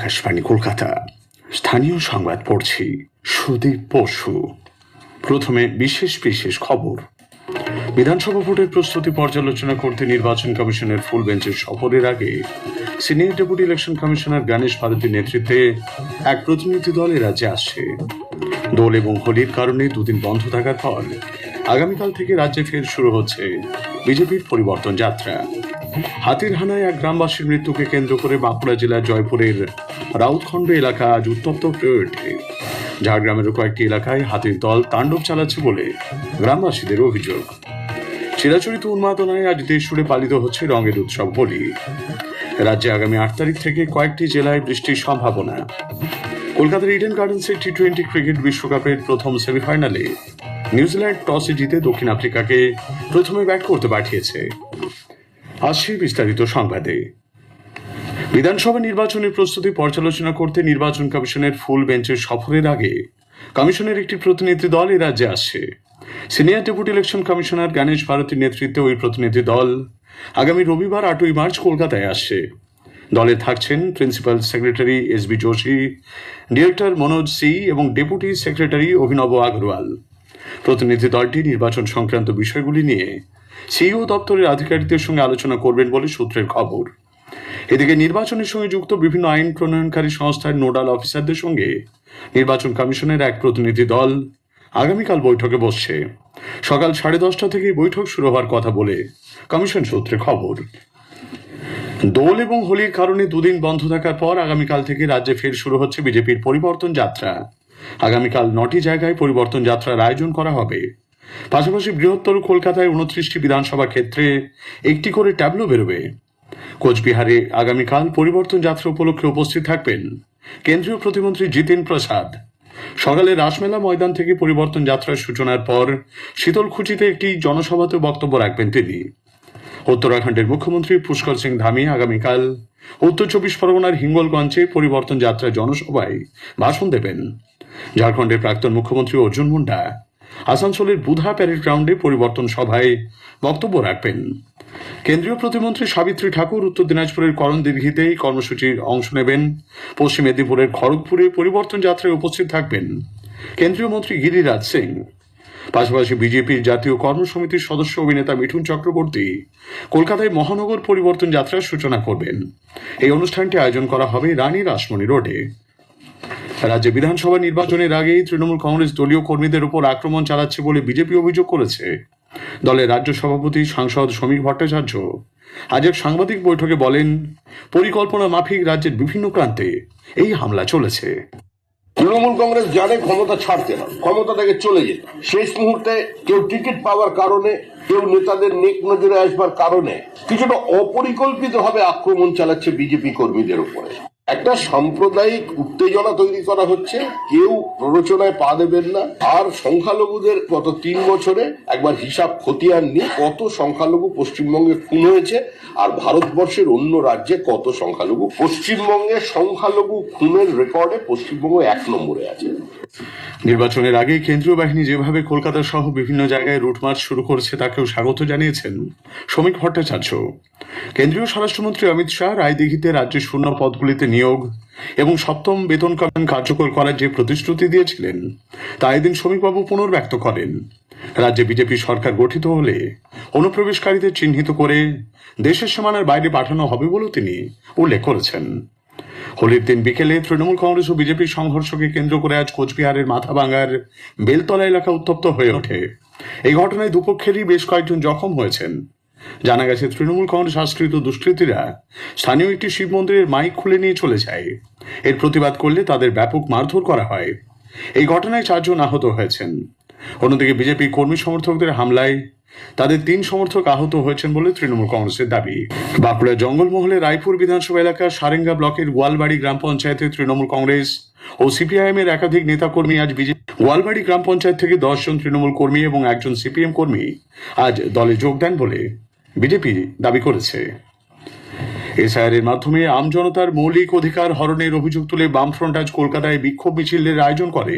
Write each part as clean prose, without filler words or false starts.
আকাশবাণী কলকাতা স্থানীয় সংবাদ পড়ছি সুদীপ বসু। প্রথমে বিশেষ বিশেষ খবর। বিধানসভা ভোটের প্রস্তুতি পর্যালোচনা করতে নির্বাচন কমিশনের ফুল বেঞ্চের সফরের আগে senior deputy election commissioner Ganesh ভারতীর নেতৃত্বে এক প্রতিনিধি দল রাজ্যে আসছে। দোল এবং হোলির কারণে দুদিন বন্ধ থাকার পর আগামীকাল থেকে রাজ্যে ফের শুরু হচ্ছে বিজেপির পরিবর্তন যাত্রা। হাতির হানায় এক গ্রামবাসীর মৃত্যুকে কেন্দ্র করে বাঁকুড়া জেলার জয়পুরের রাউতখণ্ড এলাকা আজ উত্তপ্ত হয়ে ওঠে। ঝাড়গ্রামেরও কয়েকটি এলাকায় হাতির দল তাণ্ডব চালাচ্ছে বলে গ্রামবাসীদের অভিযোগ। চিরাচরিত উন্মাদনায় আজ দেশ জুড়ে পালিত হচ্ছে রঙের উৎসব হোলি। রাজ্যে আগামী 8 তারিখ থেকে কয়েকটি জেলায় বৃষ্টির সম্ভাবনা। কলকাতার ইডেন গার্ডেন্সে টি-20 ক্রিকেট বিশ্বকাপের প্রথম সেমিফাইনালে নিউজিল্যান্ড টসে জিতে দক্ষিণ আফ্রিকাকে প্রথমে ব্যাট করতে পাঠিয়েছে। আসছি বিস্তারিত সংবাদে। বিধানসভা নির্বাচনের প্রস্তুতি পর্যালোচনা করতে নির্বাচন কমিশনের ফুল বেঞ্চের সফরের আগে কমিশনের একটি প্রতিনিধি দল এই রাজ্যে আসছে। Senior deputy election commissioner Ganesh ভারতীর নেতৃত্বে ওই প্রতিনিধি দল আগামী রবিবার 8ই মার্চ কলকাতায় আসছে। দলে থাকছেন principal secretary SB. Joshi, director Manoj C এবং ডেপুটি সেক্রেটারি অভিনব আগরওয়াল। প্রতিনিধি দলটি নির্বাচন সংক্রান্ত বিষয়গুলি নিয়ে সিইও দপ্তরের আধিকারিকদের সঙ্গে আলোচনা করবেন বলে সূত্রের খবর। এদিকে নির্বাচনের সঙ্গে যুক্ত বিভিন্ন আইন প্রণয়নকারী সংস্থার নোডাল অফিসারদের সঙ্গে নির্বাচন কমিশনের এক প্রতিনিধি দল আগামীকাল বৈঠকে বসছে। সকাল 10:30 থেকেই বৈঠক শুরু হওয়ার কথা বলে কমিশন সূত্রে খবর। দোল এবং হোলির কারণে দুদিন বন্ধ থাকার পর আগামীকাল থেকে রাজ্যে ফের শুরু হচ্ছে বিজেপির পরিবর্তন যাত্রা। আগামীকাল 9টি জায়গায় পরিবর্তন যাত্রার আয়োজন করা হবে। পাশাপাশি বৃহত্তর কলকাতায় 29টি বিধানসভা ক্ষেত্রে একটি করে ট্যাবলো বেরোবে। কোচবিহারে আগামীকাল পরিবর্তন যাত্রা উপলক্ষে উপস্থিত থাকবেন কেন্দ্রীয় প্রতিমন্ত্রী জিতেন প্রসাদ। সকালে রাসমেলা ময়দান থেকে পরিবর্তন যাত্রার সূচনার পর শীতলকুচিতে একটি জনসভাতে বক্তব্য রাখবেন তিনি। উত্তরাখণ্ডের মুখ্যমন্ত্রী পুষ্কর সিং ধামি আগামীকাল উত্তর 24 পরগনার হিঙ্গলগঞ্জে পরিবর্তন যাত্রা জনসভায় ভাষণ দেবেন। ঝাড়খণ্ডের প্রাক্তন মুখ্যমন্ত্রী অর্জুন মুন্ডা আসানসোলের বুধা প্যারেড গ্রাউন্ডে পরিবর্তন সভায় বক্তব্য রাখবেন। কেন্দ্রীয় প্রতিমন্ত্রী সাবিত্রী ঠাকুর উত্তর দিনাজপুরের করণদিঘিতে কর্মসূচির অংশ নেবেন। পশ্চিম মেদিনীপুরের খড়গপুরে পরিবর্তন যাত্রায় উপস্থিত থাকবেন কেন্দ্রীয় মন্ত্রী গিরিরাজ সিং। পাশাপাশি বিজেপির জাতীয় কর্মসমিতির সদস্য অভিনেতা মিঠুন চক্রবর্তী কলকাতায় মহানগর পরিবর্তন যাত্রার সূচনা করবেন। এই অনুষ্ঠানটি আয়োজন করা হবে রানী রাসমণি রোডে। রাজ্যে বিধানসভা নির্বাচনের আগেই তৃণমূল কংগ্রেস দলীয় কর্মীদের উপর আক্রমণ চালাচ্ছে বলে বিজেপি অভিযোগ করেছে। দলের রাজ্য সভাপতি সাংসদ শ্রমিক ভট্টাচার্য আজ এক সাংবাদিক বৈঠকে বলেন, পরিকল্পনা মাফিক রাজ্যের বিভিন্ন প্রান্তে এই হামলা চলেছে। তৃণমূল কংগ্রেস জানে ক্ষমতা ছাড়তে হবে, ক্ষমতা থেকে চলে যেতে। শেষ মুহূর্তে কেউ টিকিট পাওয়ার কারণে, কেউ নেতাদের নেক নজরে আসবার কারণে কিছুটা অপরিকল্পিতভাবে আক্রমণ চালাচ্ছে বিজেপি কর্মীদের উপরে। একটা সাম্প্রদায়িক উত্তেজনা তৈরি করা হচ্ছে, কেউ প্ররোচনায় পা দেবেন না। আর সংখ্যালঘুদের গত 3 বছরে একবার হিসাব খতিয়ান নিয়ে কত সংখ্যালঘু পশ্চিমবঙ্গে খুন হয়েছে আর ভারতবর্ষের অন্য রাজ্যে কত সংখ্যালঘু। পশ্চিমবঙ্গে সংখ্যালঘু খুনের রেকর্ডে পশ্চিমবঙ্গ 1 নম্বরে আছে। নির্বাচনের আগে কেন্দ্রীয় বাহিনী যেভাবে কলকাতা সহ বিভিন্ন জায়গায় রুটমার্চ শুরু করেছে তাকেও স্বাগত জানিয়েছেন শ্রমিক ভট্টাচার্য। কেন্দ্রীয় স্বরাষ্ট্রমন্ত্রী অমিত শাহ রায়দিঘিতে রাজ্যের শূন্য পদগুলিতে নিয়োগ এবং 7ম বেতন কমিশন কার্যকর করার যে প্রতিশ্রুতি দিয়েছিলেন তা এদিন শ্রমিকবাবু পুনর্ব্যক্ত করেন। রাজ্যে বিজেপি সরকার গঠিত হলে অনুপ্রবেশকারীদের চিহ্নিত করে দেশের সীমানার বাইরে পাঠানো হবে বলেও তিনি উল্লেখ করেছেন। হোলির দিন বিকেলে তৃণমূল কংগ্রেস ও বিজেপির সংঘর্ষকে কেন্দ্র করে আজ কোচবিহারের মাথাভাঙ্গার বেলতলা এলাকা উত্তপ্ত হয়ে ওঠে। এই ঘটনায় দুপক্ষেরই বেশ কয়েকজন জখম হয়েছেন। জানা গেছে তৃণমূল কংগ্রেস আশ্রিত দুষ্কৃতীরা স্থানীয় একটি শিব মন্দিরের মাইক খুলে নিয়ে চলে যায়। এর প্রতিবাদ করলে তাদের ব্যাপক মারধর করা হয়। এই ঘটনায় 4 জন আহত হয়েছেন। অন্যদিকে বিজেপি কর্মী সমর্থকদের হামলায় তাদের 3 সমর্থক আহত হয়েছেন বলে তৃণমূল কংগ্রেসের দাবি। বাঁকুড়ার জঙ্গলমহলে রায়পুর বিধানসভা এলাকার সারেঙ্গা ব্লকের গোয়ালবাড়ি গ্রাম পঞ্চায়েতে তৃণমূল কংগ্রেস ও সিপিআইএম এর একাধিক নেতাকর্মী আজ গোয়ালবাড়ি গ্রাম পঞ্চায়েত থেকে 10 জন তৃণমূল কর্মী এবং 1 জন সিপিএম কর্মী আজ দলে যোগ দেন বলে বিজেপি দাবি করেছে। এসআইআর এর মাধ্যমে আমজনতার মৌলিক অধিকার হরণের অভিযোগ তুলে বামফ্রন্ট আজ কলকাতায় বিক্ষোভ মিছিলের আয়োজন করে।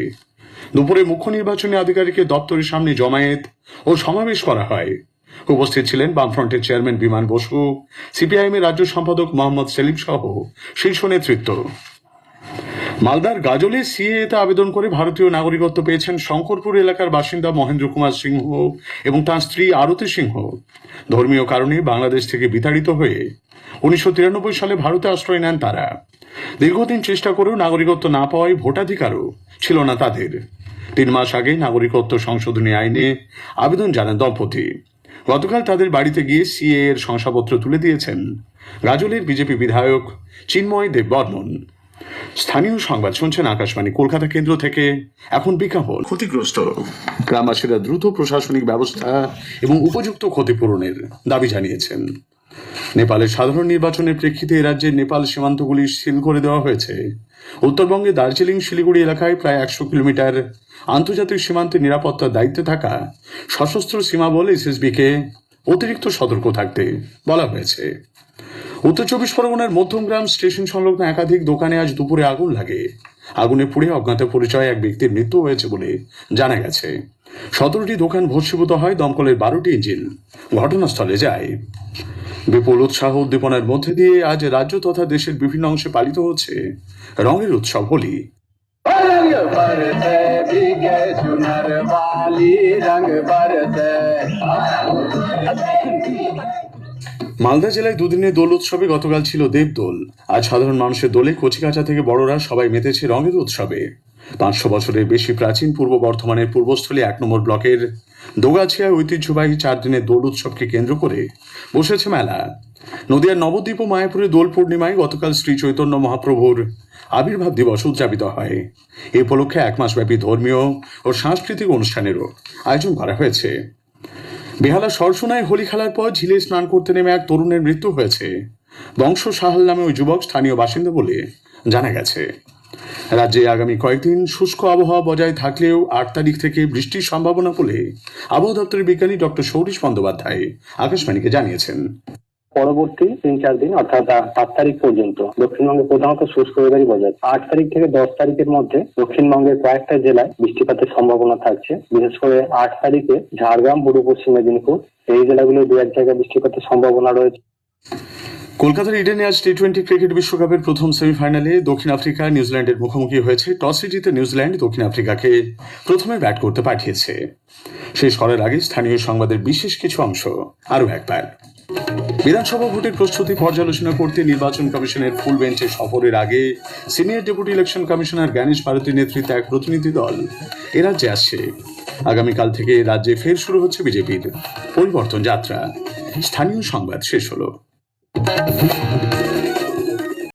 দুপুরে মুখ্য নির্বাচনী আধিকারিকের দপ্তরের সামনে জমায়েত ও সমাবেশ করা হয়। উপস্থিত ছিলেন বামফ্রন্টের চেয়ারম্যান বিমান বসু, সিপিআইএম এর রাজ্য সম্পাদক মোহাম্মদ সেলিম সহ শীর্ষ নেতৃত্ব। মালদার গাজলে সিএতে আবেদন করে ভারতীয় নাগরিকত্ব পেয়েছেন শঙ্করপুর এলাকার বাসিন্দা মহেন্দ্র কুমার সিংহ এবং তাঁর স্ত্রী আরতি সিংহ। ধর্মীয় কারণে বাংলাদেশ থেকে বিতাড়িত হয়ে 1993 সালে ভারতে আশ্রয় নেন তারা। দীর্ঘদিন চেষ্টা করেও নাগরিকত্ব না পাওয়ায় ভোটাধিকারও ছিল না তাদের। 3 মাস আগে নাগরিকত্ব সংশোধনী আইনে আবেদন জানান দম্পতি। গতকাল তাদের বাড়িতে গিয়ে সিএ এর শংসাপত্র তুলে দিয়েছেন গাজলের বিজেপি বিধায়ক চিন্ময় দেব বর্মন। স্থানীয় সংবাদ শুনছেন আকাশবাণী কলকাতা কেন্দ্র থেকে। এখন বিজ্ঞাপন। ক্ষতিগ্রস্ত গ্রামবাসীরা দ্রুত প্রশাসনিক ব্যবস্থা এবং উপযুক্ত ক্ষতিপূরণের দাবি জানিয়েছেন। নেপালের সাধারণ নির্বাচনের প্রেক্ষিতে রাজ্যের নেপাল সীমান্তগুলি সিল করে দেওয়া হয়েছে। উত্তরবঙ্গে দার্জিলিং শিলিগুড়ি এলাকায় প্রায় 100 কিলোমিটার আন্তর্জাতিক সীমান্তে নিরাপত্তার দায়িত্বে থাকা সশস্ত্র সীমাবল এসএসবিকে অতিরিক্ত সতর্ক থাকতে বলা হয়েছে। উত্তর 24 পরগনার মধ্যমগ্রাম স্টেশন সংলগ্ন একাধিক দোকানে আজ দুপুরে আগুন লাগে। আগুনে পুড়ে অজ্ঞাত পরিচয় এক ব্যক্তির মৃত্যু হয়েছে বলে জানা গেছে। 17টি দোকান ভস্মীভূত হয়, দমকলের 12টি ইঞ্জিন ঘটনাস্থলে যায়। বিপুল উৎসাহ উদ্দীপনার মধ্যে দিয়ে আজ রাজ্য তথা দেশের বিভিন্ন অংশে পালিত হচ্ছে রঙের উৎসব হোলি। মালদা জেলায় দুদিনের দোল উৎসবে গতকাল ছিল দেবদোল। আজ সাধারণ মানুষের দোলে কচিকাঁচা থেকে বড়রা সবাই মেতেছে রঙের উৎসবে। 500 বছরের বেশি প্রাচীন পূর্ব বর্ধমানের পূর্বস্থলী 1 নম্বর ব্লকের দোগাছিয়ায় ঐতিহ্যবাহী 4 দিনের দোল উৎসবকে কেন্দ্র করে বসেছে মেলা। নদিয়ার নবদ্বীপ ও মায়াপুরে দোল পূর্ণিমায় গতকাল শ্রী চৈতন্য মহাপ্রভুর আবির্ভাব দিবস উদযাপিত হয়। এই উপলক্ষে 1 মাসব্যাপী ধর্মীয় ও সাংস্কৃতিক অনুষ্ঠানেরও আয়োজন করা হয়েছে। বেহালা সরসোনায় হোলি খেলার পর ঝিলে স্নান করতে নেমে এক তরুণের মৃত্যু হয়েছে। বংশ সাহাল নামে ওই যুবক স্থানীয় বাসিন্দা বলে জানা গেছে। রাজ্যে আগামী কয়েকদিন শুষ্ক আবহাওয়া বজায় থাকলেও 8 তারিখ থেকে বৃষ্টির সম্ভাবনা বলে আবহাওয়া দপ্তরের বিজ্ঞানী ডক্টর সৌরিশ বন্দ্যোপাধ্যায় আকাশবাণীকে জানিয়েছেন। পরবর্তী 3-4 দিন অর্থাৎ 7 তারিখ পর্যন্ত দক্ষিণবঙ্গে প্রধানত শুষ্ক ওয়েদারই বজায়। 8 তারিখ থেকে 10 তারিখের মধ্যে দক্ষিণবঙ্গের কয়েকটা জেলায় বৃষ্টিপাতের সম্ভাবনা থাকছে। বিশেষ করে 8 তারিখে ঝাড়গ্রাম, পূর্ব পশ্চিম মেদিনীপুর এই জেলাগুলো 2-1 জায়গায় বৃষ্টিপাতের সম্ভাবনা রয়েছে। কলকাতার ইডেনে আজ টি-20 ক্রিকেট বিশ্বকাপের প্রথম সেমিফাইনালে দক্ষিণ আফ্রিকা নিউজিল্যান্ডের মুখোমুখি হয়েছে। টসে জিতে নিউজিল্যান্ড দক্ষিণ আফ্রিকাকে প্রথমে ব্যাট করতে পাঠিয়েছে। শেষ করার আগে স্থানীয় সংবাদের বিশেষ কিছু অংশ আরও একবার। বিধানসভা ভোটের প্রস্তুতি পর্যালোচনা করতে নির্বাচন কমিশনের ফুল বেঞ্চে সফরের আগে senior deputy election commissioner Gyanesh ভারতীর নেতৃত্বে এক প্রতিনিধি দল এ রাজ্যে আসছে। আগামীকাল থেকে রাজ্যে ফের শুরু হচ্ছে বিজেপির পরিবর্তন যাত্রা। স্থানীয় সংবাদ শেষ হলো।